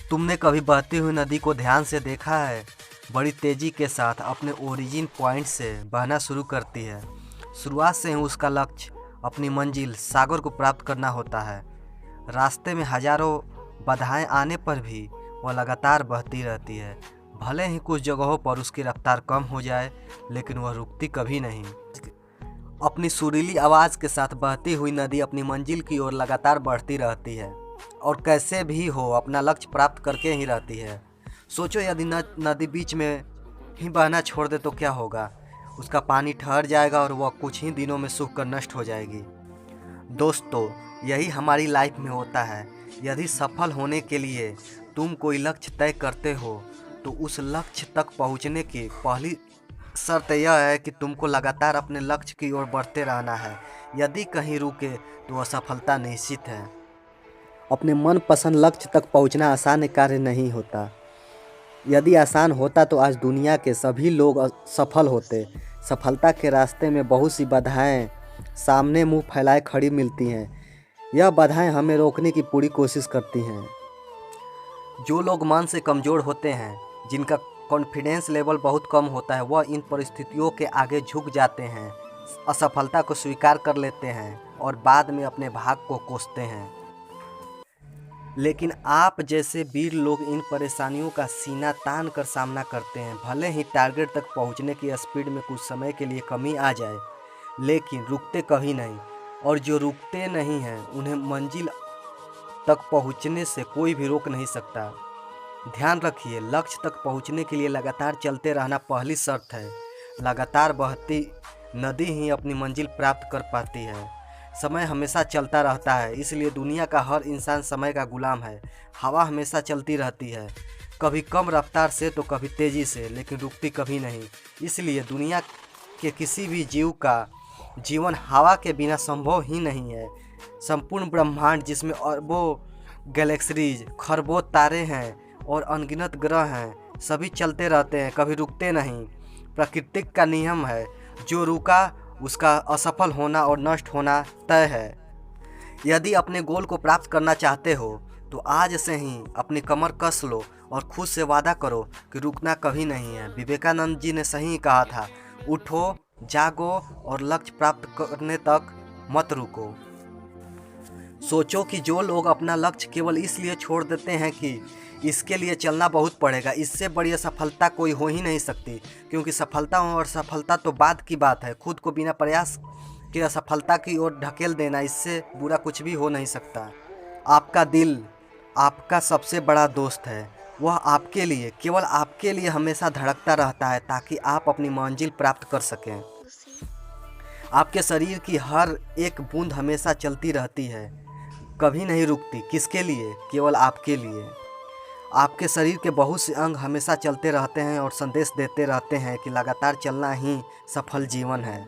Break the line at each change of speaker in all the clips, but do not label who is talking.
तुमने कभी बहती हुई नदी को ध्यान से देखा है? बड़ी तेजी के साथ अपने ओरिजिन पॉइंट से बहना शुरू करती है। शुरुआत से ही उसका लक्ष्य अपनी मंजिल सागर को प्राप्त करना होता है। रास्ते में हजारों बाधाएं आने पर भी वह लगातार बहती रहती है। भले ही कुछ जगहों पर उसकी रफ्तार कम हो जाए, लेकिन वह रुकती कभी नहीं। अपनी सुरीली आवाज़ के साथ बहती हुई नदी अपनी मंजिल की ओर लगातार बढ़ती रहती है और कैसे भी हो अपना लक्ष्य प्राप्त करके ही रहती है। सोचो, यदि नदी बीच में ही बहना छोड़ दे तो क्या होगा? उसका पानी ठहर जाएगा और वह कुछ ही दिनों में सूख कर नष्ट हो जाएगी। दोस्तों, यही हमारी लाइफ में होता है। यदि सफल होने के लिए तुम कोई लक्ष्य तय करते हो तो उस लक्ष्य तक पहुंचने की पहली शर्त यह है कि तुमको लगातार अपने लक्ष्य की ओर बढ़ते रहना है। यदि कहीं रुके तो असफलता निश्चित है। अपने मनपसंद लक्ष्य तक पहुंचना आसान कार्य नहीं होता। यदि आसान होता तो आज दुनिया के सभी लोग सफल होते। सफलता के रास्ते में बहुत सी बाधाएं सामने मुंह फैलाए खड़ी मिलती हैं। यह बाधाएं हमें रोकने की पूरी कोशिश करती हैं। जो लोग मन से कमज़ोर होते हैं, जिनका कॉन्फिडेंस लेवल बहुत कम होता है, वह इन परिस्थितियों के आगे झुक जाते हैं, असफलता को स्वीकार कर लेते हैं और बाद में अपने भाग को कोसते हैं। लेकिन आप जैसे वीर लोग इन परेशानियों का सीना तान कर सामना करते हैं। भले ही टारगेट तक पहुंचने की स्पीड में कुछ समय के लिए कमी आ जाए, लेकिन रुकते कभी नहीं। और जो रुकते नहीं हैं उन्हें मंजिल तक पहुंचने से कोई भी रोक नहीं सकता। ध्यान रखिए, लक्ष्य तक पहुंचने के लिए लगातार चलते रहना पहली शर्त है। लगातार बहती नदी ही अपनी मंजिल प्राप्त कर पाती है। समय हमेशा चलता रहता है, इसलिए दुनिया का हर इंसान समय का गुलाम है। हवा हमेशा चलती रहती है, कभी कम रफ्तार से तो कभी तेज़ी से, लेकिन रुकती कभी नहीं। इसलिए दुनिया के किसी भी जीव का जीवन हवा के बिना संभव ही नहीं है। संपूर्ण ब्रह्मांड, जिसमें अरबों गैलेक्सीज, खरबों तारे हैं और अनगिनत ग्रह हैं, सभी चलते रहते हैं, कभी रुकते नहीं। प्रकृति का नियम है, जो रुका उसका असफल होना और नष्ट होना तय है। यदि अपने गोल को प्राप्त करना चाहते हो तो आज से ही अपनी कमर कस लो और खुद से वादा करो कि रुकना कभी नहीं है। विवेकानंद जी ने सही कहा था, उठो, जागो और लक्ष्य प्राप्त करने तक मत रुको। सोचो कि जो लोग अपना लक्ष्य केवल इसलिए छोड़ देते हैं कि इसके लिए चलना बहुत पड़ेगा, इससे बड़ी असफलता कोई हो ही नहीं सकती। क्योंकि सफलता और सफलता तो बाद की बात है। खुद को बिना प्रयास के असफलता की ओर ढकेल देना, इससे बुरा कुछ भी हो नहीं सकता। आपका दिल आपका सबसे बड़ा दोस्त है। वह आपके लिए, केवल आपके लिए हमेशा धड़कता रहता है ताकि आप अपनी मंजिल प्राप्त कर सकें। आपके शरीर की हर एक बूंद हमेशा चलती रहती है, कभी नहीं रुकती। किसके लिए? केवल आपके लिए। आपके शरीर के बहुत से अंग हमेशा चलते रहते हैं और संदेश देते रहते हैं कि लगातार चलना ही सफल जीवन है।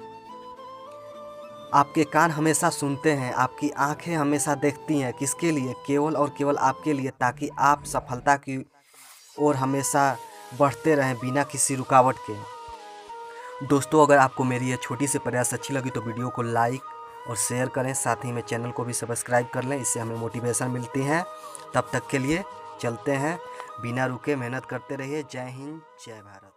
आपके कान हमेशा सुनते हैं, आपकी आंखें हमेशा देखती हैं। किसके लिए? केवल और केवल आपके लिए, ताकि आप सफलता की ओर हमेशा बढ़ते रहें बिना किसी रुकावट के। दोस्तों, अगर आपको मेरी यह छोटी सी प्रयास अच्छी लगी तो वीडियो को लाइक और शेयर करें। साथ ही में चैनल को भी सब्सक्राइब कर लें, इससे हमें मोटिवेशन मिलती है। तब तक के लिए चलते हैं, बिना रुके मेहनत करते रहिए। जय हिंद, जय भारत।